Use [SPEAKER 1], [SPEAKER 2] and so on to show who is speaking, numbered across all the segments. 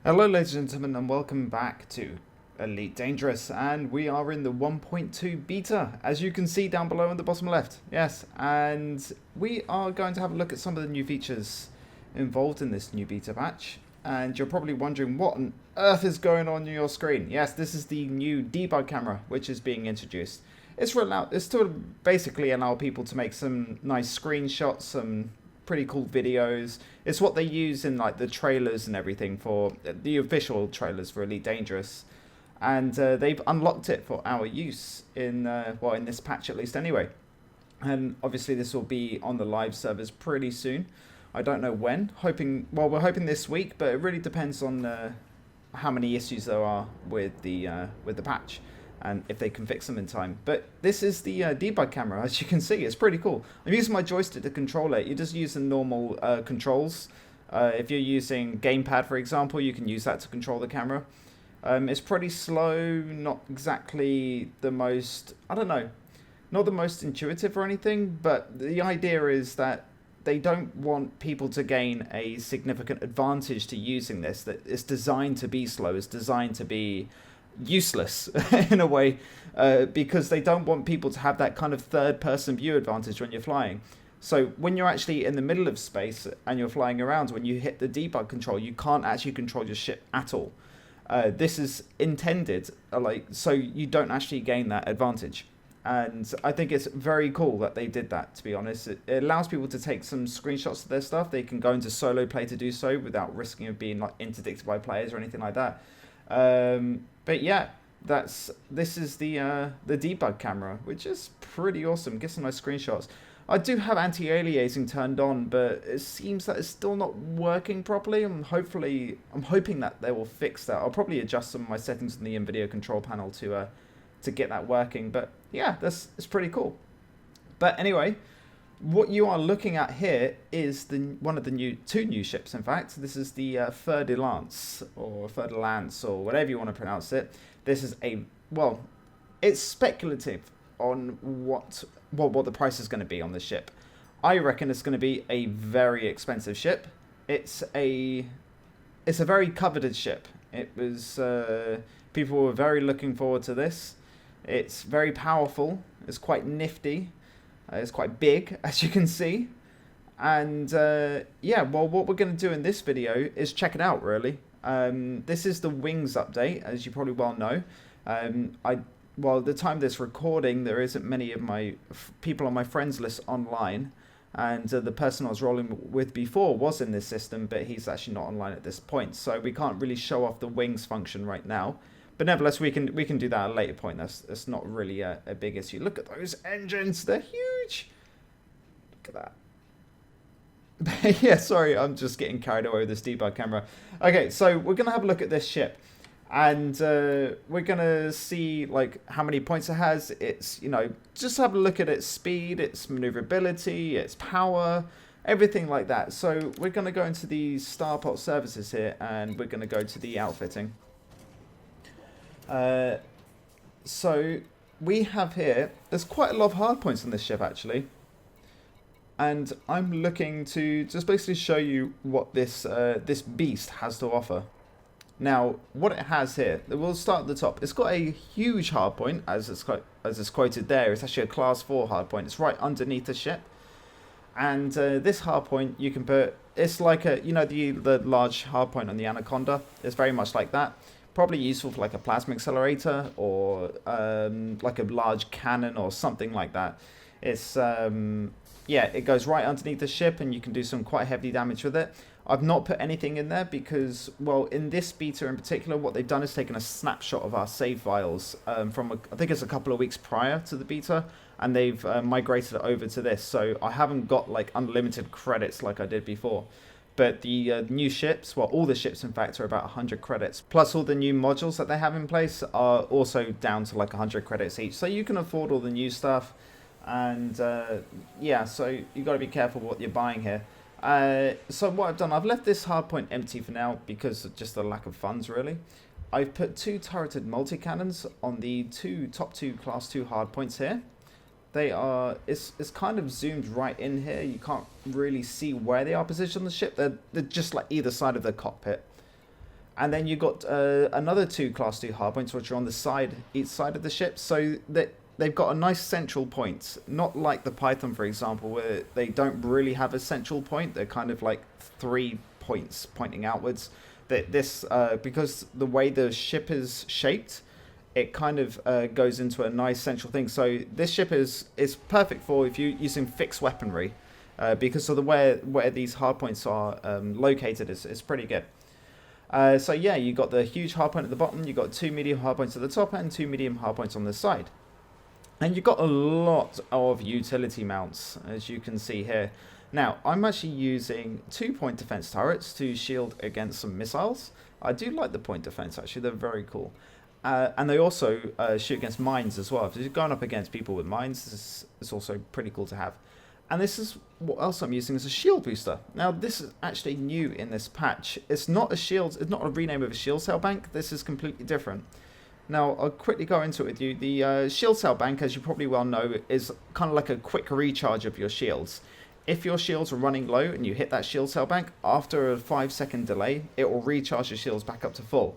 [SPEAKER 1] Hello ladies and gentlemen, and welcome back to Elite Dangerous, and we are in the 1.2 beta, as you can see down below in the bottom left. Yes, and we are going to have a look at some of the new features involved in this new beta patch. And you're probably wondering what on earth is going on your screen. Yes, this is the new debug camera which is being introduced. It's to basically allow people to make some nice screenshots, some pretty cool videos. It's what they use in like the trailers and everything for the official trailers for Elite Dangerous, and they've unlocked it for our use in in this patch at least anyway. And obviously this will be on the live servers pretty soon. I don't know when. We're hoping this week, but it really depends on how many issues there are with the patch and if they can fix them in time. But this is the debug camera, as you can see. It's pretty cool. I'm using my joystick to control it. You just use the normal controls. If you're using gamepad, for example, you can use that to control the camera. It's pretty slow, not exactly the most, I don't know, not the most intuitive or anything, but the idea is that they don't want people to gain a significant advantage to using this. That it's designed to be slow, it's designed to be useless in a way, because they don't want people to have that kind of third-person view advantage when you're flying. So when you're actually in the middle of space and you're flying around, when you hit the debug control, you can't actually control your ship at all. This is intended so you don't actually gain that advantage. And I think it's very cool that they did that, to be honest. It allows people to take some screenshots of their stuff. They can go into solo play to do so without risking of being like interdicted by players or anything like that. But yeah, this is the debug camera, which is pretty awesome. Get some nice screenshots. I do have anti-aliasing turned on, but it seems that it's still not working properly. I'm hoping that they will fix that. I'll probably adjust some of my settings in the in-video control panel to get that working. But yeah, it's pretty cool. But anyway, what you are looking at here is one of the two new ships. In fact, this is the Fer-De-Lance or Fer-De-Lance or whatever you want to pronounce it. This is it's speculative on what the price is going to be on this ship. I reckon it's going to be a very expensive ship. It's a very coveted ship. It was people were very looking forward to this. It's very powerful. It's quite nifty. It's quite big, as you can see. And yeah, well, what we're going to do in this video is check it out, really. This is the wings update, as you probably well know. At the time of this recording, there isn't many of my people on my friends list online. And the person I was rolling with before was in this system, but he's actually not online at this point. So we can't really show off the wings function right now. But nevertheless, we can do that at a later point. That's not really a big issue. Look at those engines. They're huge. Look at that. Yeah, sorry. I'm just getting carried away with this debug camera. Okay, so we're going to have a look at this ship. And we're going to see like how many points it has. It's, just have a look at its speed, its maneuverability, its power, everything like that. So we're going to go into the Starport services here, and we're going to go to the outfitting. So we have here, there's quite a lot of hard points on this ship actually, and I'm looking to just basically show you what this beast has to offer. Now, what it has here, we'll start at the top. It's got a huge hard point, as it's quoted there. It's actually a class 4 hard point. It's right underneath the ship, and this hard point you can put. It's like the large hard point on the Anaconda. It's very much like that. Probably useful for like a plasma accelerator or like a large cannon or something like that. It's yeah, it goes right underneath the ship and you can do some quite heavy damage with it. I've not put anything in there because, well, in this beta in particular, what they've done is taken a snapshot of our save files from I think it's a couple of weeks prior to the beta, and they've migrated it over to this. So I haven't got like unlimited credits like I did before. But the new ships, well, all the ships, in fact, are about 100 credits. Plus, all the new modules that they have in place are also down to like 100 credits each. So you can afford all the new stuff. And yeah, so you've got to be careful what you're buying here. So what I've done, I've left this hardpoint empty for now because of just the lack of funds, really. I've put 2 turreted multi-cannons on the top two class 2 hardpoints here. They are, it's kind of zoomed right in here. You can't really see where they are positioned on the ship. They're just like either side of the cockpit. And then you've got another 2 Class 2 hardpoints, which are on the side, each side of the ship, so that they've got a nice central point. Not like the Python, for example, where they don't really have a central point. They're kind of like 3 points pointing outwards. This, because the way the ship is shaped, it kind of goes into a nice central thing. So this ship is perfect for if you're using fixed weaponry, because of the where these hardpoints are located is pretty good. So yeah, you got the huge hardpoint at the bottom, you got 2 medium hardpoints at the top, and 2 medium hardpoints on the side. And you've got a lot of utility mounts, as you can see here. Now, I'm actually using 2 point defense turrets to shield against some missiles. I do like the point defense, actually, they're very cool. And they also shoot against mines as well. If you're going up against people with mines, this is also pretty cool to have. And this is what else I'm using as a shield booster. Now, this is actually new in this patch. It's not a shield, it's not a rename of a shield cell bank. This is completely different. Now, I'll quickly go into it with you. The shield cell bank, as you probably well know, is kind of like a quick recharge of your shields. If your shields are running low and you hit that shield cell bank, after a 5-second delay, it will recharge your shields back up to full.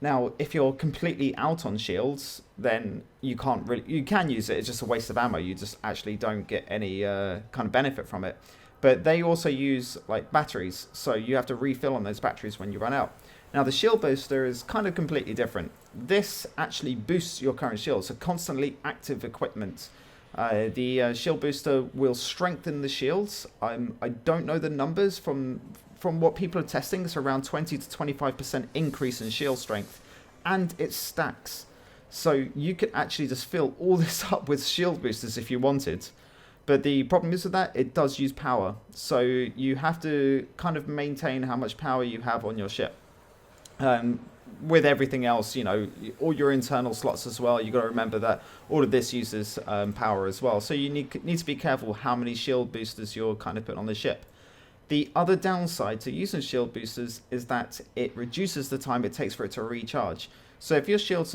[SPEAKER 1] Now, if you're completely out on shields, then you can't really, you can use it, it's just a waste of ammo, you just actually don't get any kind of benefit from it. But they also use like batteries, so you have to refill on those batteries when you run out. Now the shield booster is kind of completely different. This actually boosts your current shield, so constantly active equipment. The shield booster will strengthen the shields. I don't know the numbers from what people are testing. It's around 20 to 25% increase in shield strength, and it stacks. So you could actually just fill all this up with shield boosters if you wanted. But the problem is with that, it does use power. So you have to kind of maintain how much power you have on your ship. With everything else, you know, all your internal slots as well, you've got to remember that all of this uses power as well. So you need to be careful how many shield boosters you're kind of putting on the ship. The other downside to using shield boosters is that it reduces the time it takes for it to recharge. So if your shields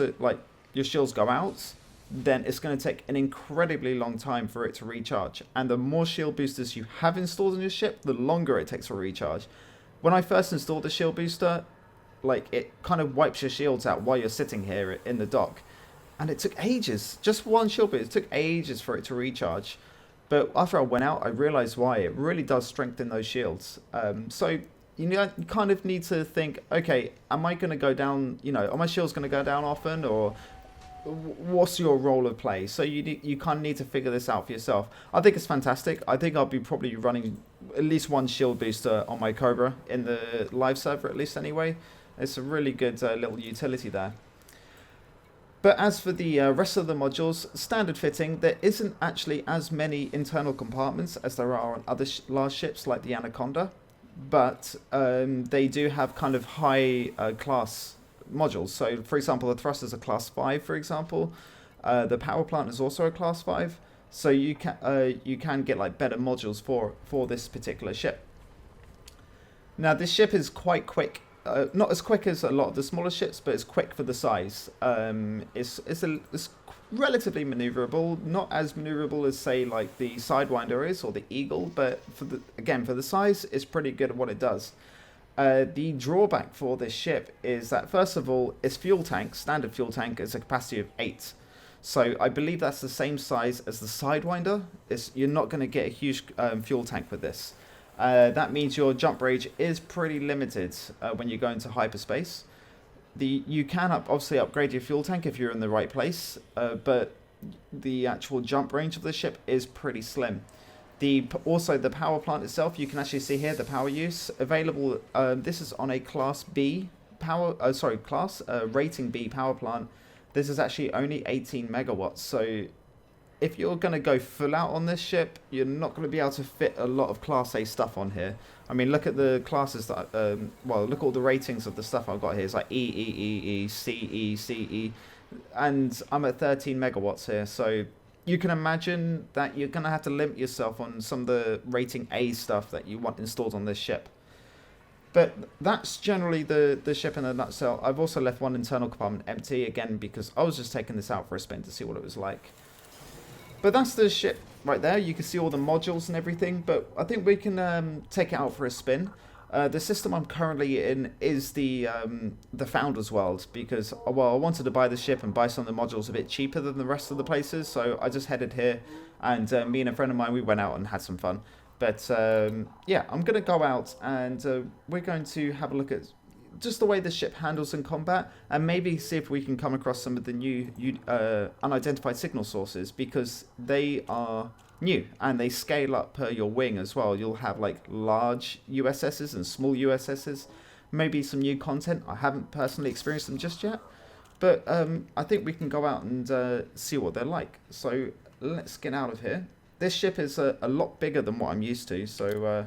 [SPEAKER 1] go out, then it's going to take an incredibly long time for it to recharge. And the more shield boosters you have installed on your ship, the longer it takes to recharge. When I first installed the shield booster, like, it kind of wipes your shields out while you're sitting here in the dock. And it took ages. Just one shield booster, it took ages for it to recharge. But after I went out, I realized why. It really does strengthen those shields. So you kind of need to think, okay, am I going to go down, you know, are my shields going to go down often, or what's your role of play? So you kind of need to figure this out for yourself. I think it's fantastic. I think I'll be probably running at least one shield booster on my Cobra in the live server, at least anyway. It's a really good little utility there. But as for the rest of the modules, standard fitting, there isn't actually as many internal compartments as there are on other large ships like the Anaconda. But they do have kind of high class modules. So, for example, the thrusters are class 5, for example. The power plant is also a class 5. So you can get like better modules for this particular ship. Now, this ship is quite quick. Not as quick as a lot of the smaller ships, but it's quick for the size. It's relatively maneuverable, not as maneuverable as, say, like the Sidewinder is or the Eagle, but for the size, it's pretty good at what it does. The drawback for this ship is that, first of all, its fuel tank, standard fuel tank, is a capacity of 8. So I believe that's the same size as the Sidewinder. You're not going to get a huge fuel tank with this. That means your jump range is pretty limited when you go into hyperspace. You can obviously upgrade your fuel tank if you're in the right place, but the actual jump range of the ship is pretty slim. Also the power plant itself, you can actually see here the power use available. This is on a class B rating B power plant. This is actually only 18 megawatts. So if you're going to go full out on this ship, you're not going to be able to fit a lot of Class A stuff on here. I mean, look at the classes that, look at all the ratings of the stuff I've got here. It's like E, CE, and I'm at 13 megawatts here. So you can imagine that you're going to have to limit yourself on some of the rating A stuff that you want installed on this ship. But that's generally the ship in a nutshell. I've also left one internal compartment empty, again, because I was just taking this out for a spin to see what it was like. But that's the ship right there. You can see all the modules and everything, but I think we can take it out for a spin. The system I'm currently in is the Founder's World because, well, I wanted to buy the ship and buy some of the modules a bit cheaper than the rest of the places, so I just headed here, and me and a friend of mine, we went out and had some fun. But yeah, I'm going to go out and we're going to have a look at just the way the ship handles in combat, and maybe see if we can come across some of the new unidentified signal sources, because they are new and they scale up per your wing as well. You'll have like large USSs and small USSs, maybe some new content. I haven't personally experienced them just yet, but I think we can go out and see what they're like. So let's get out of here. This ship is a lot bigger than what I'm used to, so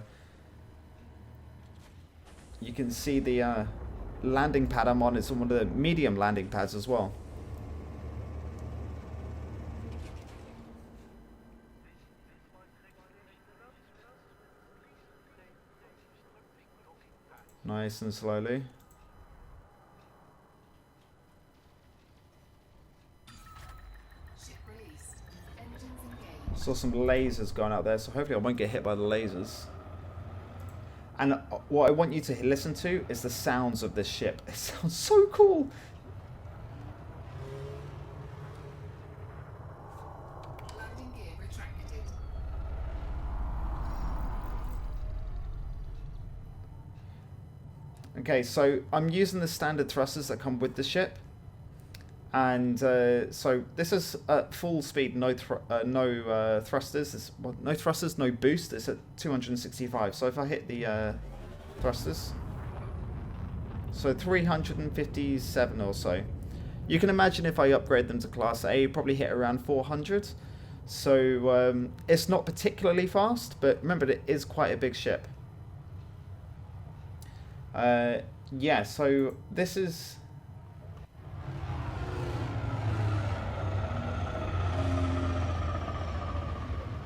[SPEAKER 1] you can see the landing pad I'm on is one of the medium landing pads as well. Nice and slowly. Saw some lasers going out there, so hopefully I won't get hit by the lasers. And what I want you to listen to is the sounds of this ship. It sounds so cool. Landing gear retracted. Okay, so I'm using the standard thrusters that come with the ship. And so this is full speed, no thrusters. No thrusters, no boost. It's at 265. So if I hit the thrusters, so 357 or so. You can imagine if I upgrade them to Class A, probably hit around 400. So it's not particularly fast, but remember, it is quite a big ship. Yeah, so this is...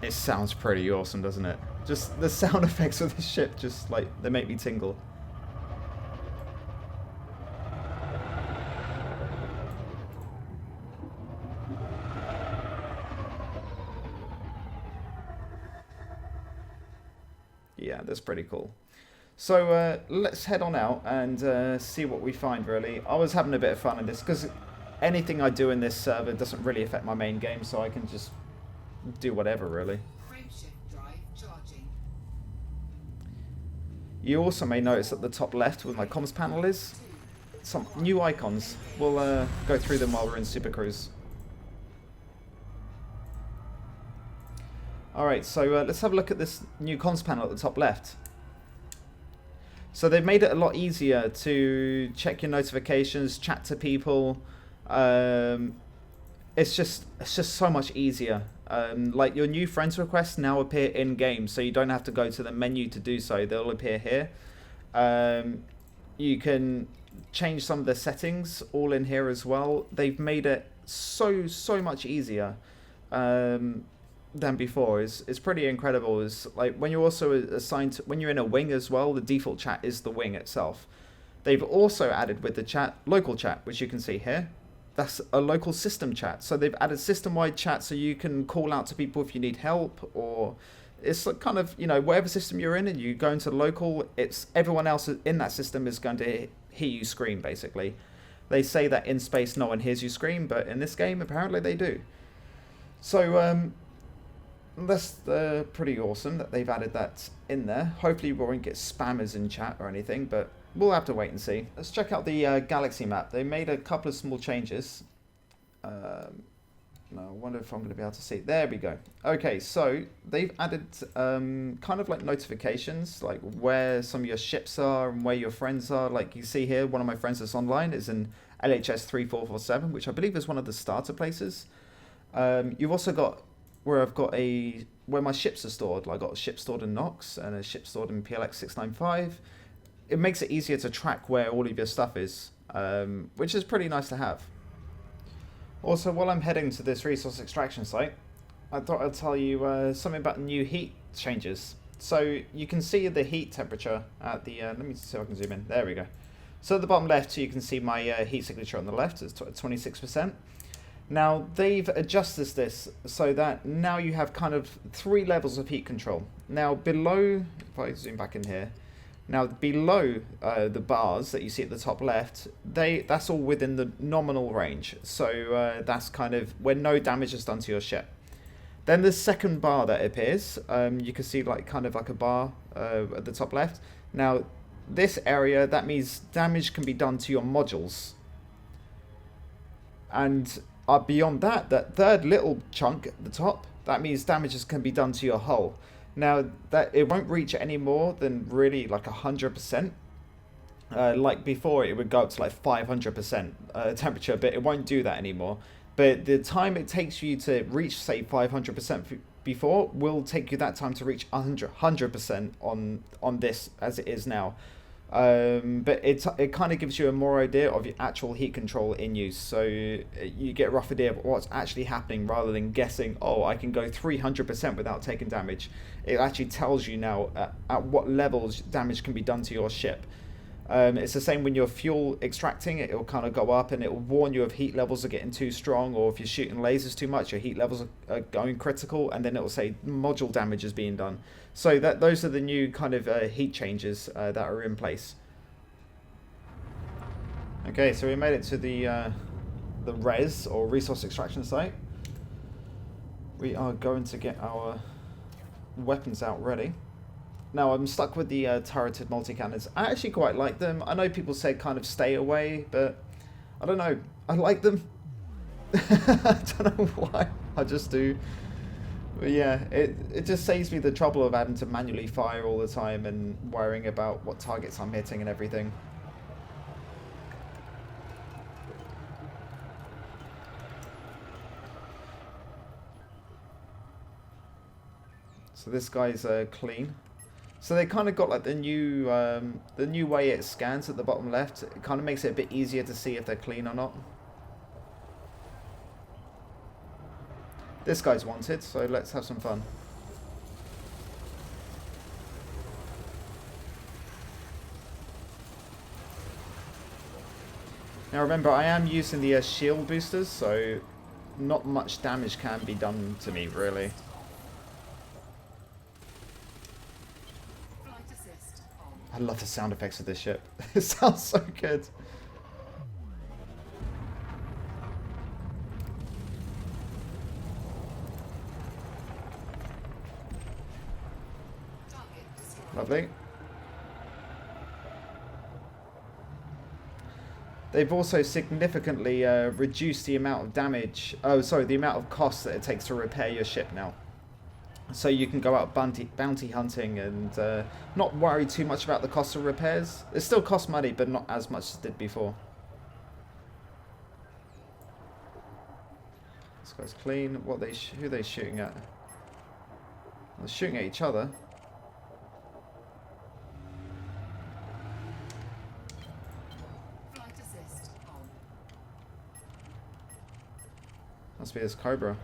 [SPEAKER 1] It sounds pretty awesome, doesn't it? Just the sound effects of this ship, just like, they make me tingle. Yeah, that's pretty cool. So let's head on out and see what we find, really. I was having a bit of fun in this, because anything I do in this server doesn't really affect my main game, so I can just do whatever, really. You also may notice at the top left where my comms panel is, some new icons. We'll go through them while we're in Super Cruise. Alright, so let's have a look at this new comms panel at the top left. So they've made it a lot easier to check your notifications, chat to people. It's just so much easier. Like your new friends requests now appear in game, so you don't have to go to the menu to do so. They'll appear here. You can change some of the settings all in here as well. They've made it so much easier than before. It's pretty incredible. It's like when you're also assigned to, when you're in a wing as well, the default chat is the wing itself. They've also added with the chat local chat, which you can see here. That's a local system chat. So they've added system-wide chat, so you can call out to people if you need help, or it's like kind of, you know, whatever system you're in and you go into local, it's everyone else in that system is going to hear you scream, basically. They say that in space no one hears you scream, but in this game apparently they do. So that's pretty awesome that they've added that in there. Hopefully we won't get spammers in chat or anything, but we'll have to wait and see. Let's check out the galaxy map. They made a couple of small changes. No, I wonder if I'm going to be able to see. There we go. Okay, so they've added kind of like notifications, like where some of your ships are and where your friends are. Like you see here, one of my friends that's online is in LHS 3447, which I believe is one of the starter places. You've also got where I've got where my ships are stored. Like I got a ship stored in Nox and a ship stored in PLX 695. It makes it easier to track where all of your stuff is, which is pretty nice to have. Also, while I'm heading to this resource extraction site, I thought I'd tell you something about new heat changes. So you can see the heat temperature at the, let me see if I can zoom in, there we go. So at the bottom left, you can see my heat signature on the left, it's 26%. Now, they've adjusted this so that now you have kind of 3 levels of heat control. Now, below, if I zoom back in here, Now below the bars that you see at the top left, that's all within the nominal range. So that's kind of when no damage is done to your ship. Then the second bar that appears, you can see like kind of like a bar at the top left. Now this area, that means damage can be done to your modules. And beyond that, that third little chunk at the top, that means damages can be done to your hull. Now, that it won't reach any more than really like 100%. Like before, it would go up to like 500% temperature, but it won't do that anymore. But the time it takes you to reach, say, 500% before will take you that time to reach 100% on this as it is now. But it kind of gives you a more idea of your actual heat control in use, so you get a rough idea of what's actually happening rather than guessing, oh, I can go 300% without taking damage. It actually tells you now at what levels damage can be done to your ship. It's the same when you're fuel extracting, it'll kind of go up and it'll warn you if heat levels are getting too strong, or if you're shooting lasers too much, your heat levels are going critical, and then it'll say module damage is being done. So those are the new kind of heat changes that are in place. Okay, so we made it to the res, or resource extraction site. We are going to get our weapons out ready. Now, I'm stuck with the turreted multi-cannons. I actually quite like them. I know people say kind of stay away, but I don't know. I like them. I don't know why. I just do. But yeah, it just saves me the trouble of having to manually fire all the time and worrying about what targets I'm hitting and everything. So this guy's clean. So they kind of got like the new way it scans at the bottom left. It kind of makes it a bit easier to see if they're clean or not. This guy's wanted, so let's have some fun. Now remember, I am using the shield boosters, so not much damage can be done to me, really. I love the sound effects of this ship. It sounds so good. Lovely. They've also significantly reduced the amount of damage, the amount of cost that it takes to repair your ship now. So you can go out bounty hunting and not worry too much about the cost of repairs. It still costs money, but not as much as it did before. This guy's clean. Who are they shooting at? They're shooting at each other. Must be this Cobra.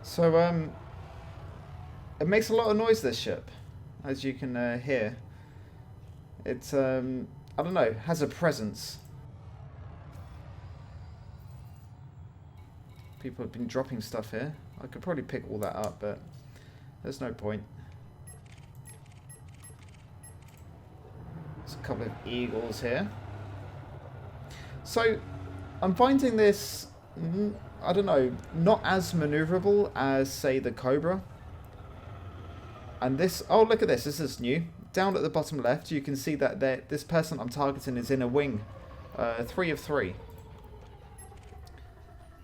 [SPEAKER 1] So, it makes a lot of noise, this ship, as you can hear. It's, I don't know, has a presence. People have been dropping stuff here. I could probably pick all that up, but there's no point. There's a couple of eagles here. So, I'm finding this... I don't know, not as maneuverable as, say, the Cobra. And this, oh, look at this, this is new. Down at the bottom left, you can see that this person I'm targeting is in a wing. 3 of 3.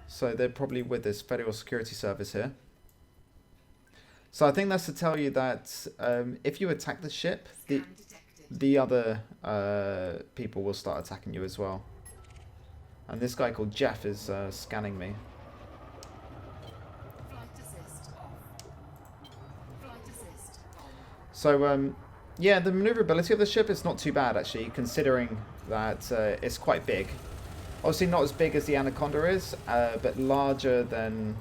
[SPEAKER 1] So they're probably with this Federal Security Service here. So I think that's to tell you that if you attack the ship, the other people will start attacking you as well. And this guy called Jeff is scanning me. So Yeah, the maneuverability of the ship is not too bad, actually, considering that it's quite big. Obviously not as big as the Anaconda is, but larger than...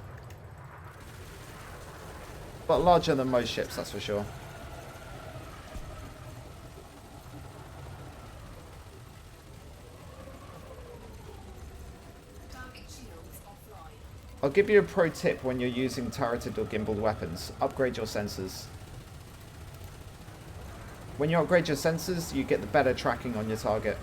[SPEAKER 1] But larger than most ships, that's for sure. I'll give you a pro tip when you're using turreted or gimbaled weapons. Upgrade your sensors. When you upgrade your sensors, you get the better tracking on your target.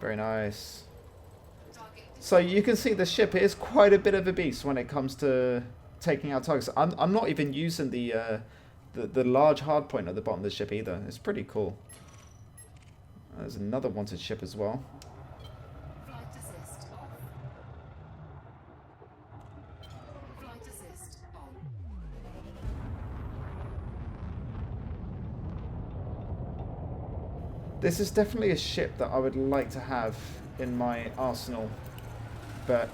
[SPEAKER 1] Very nice. So you can see the ship is quite a bit of a beast when it comes to taking out targets. I'm not even using the large hard point at the bottom of the ship either. It's pretty cool. There's another wanted ship as well. This is definitely a ship that I would like to have in my arsenal, but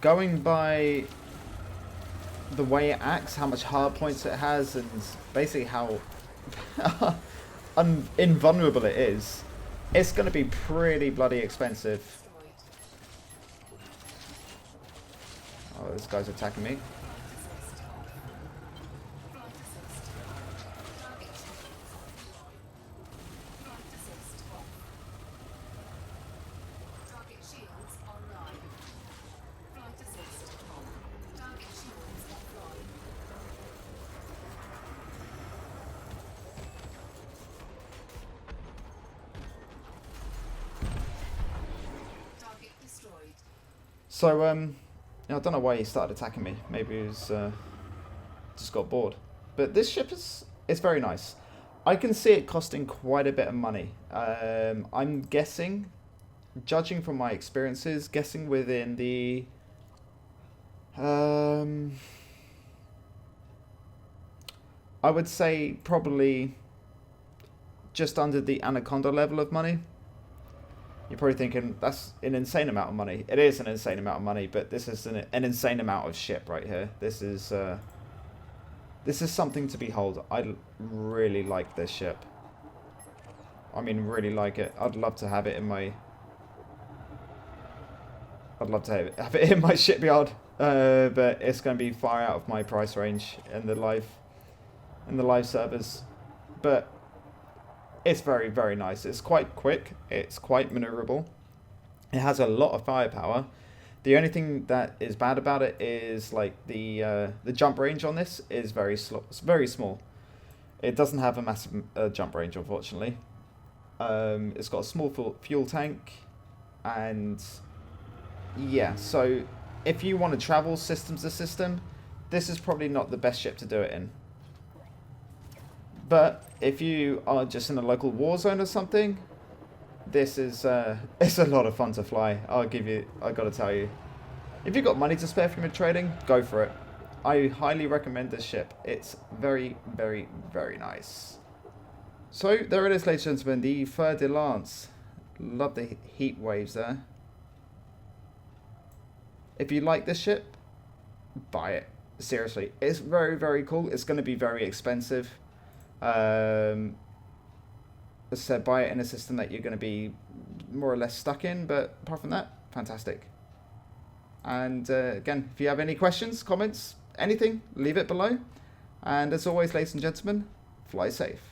[SPEAKER 1] going by the way it acts, how much hard points it has, and basically how invulnerable it is, it's going to be pretty bloody expensive. Oh, this guy's attacking me. So, I don't know why he started attacking me. Maybe he was, just got bored. But this ship is very nice. I can see it costing quite a bit of money. I'm guessing, judging from my experiences, guessing within the... I would say probably just under the Anaconda level of money. You're probably thinking, that's an insane amount of money. It is an insane amount of money, but this is an insane amount of ship right here. This is something to behold. I really like this ship. I mean, really like it. I'd love to have it in my... I'd love to have it in my shipyard, but it's going to be far out of my price range in the live servers. But it's very, very nice. It's quite quick. It's quite maneuverable. It has a lot of firepower. The only thing that is bad about it is like the jump range on this is very slow. It's very small. It doesn't have a massive jump range, unfortunately. It's got a small fuel tank, and yeah. So if you want to travel system to system, this is probably not the best ship to do it in. But if you are just in a local war zone or something, this is it's a lot of fun to fly. I gotta tell you. If you've got money to spare from your trading, go for it. I highly recommend this ship. It's very, very, very nice. So there it is, ladies and gentlemen, the Fer-De-Lance. Love the heat waves there. If you like this ship, buy it. Seriously, it's very, very cool. It's going to be very expensive. As I said, buy it in a system that you're going to be more or less stuck in, but apart from that, fantastic. And again, if you have any questions, comments, anything, leave it below. And as always, ladies and gentlemen, fly safe.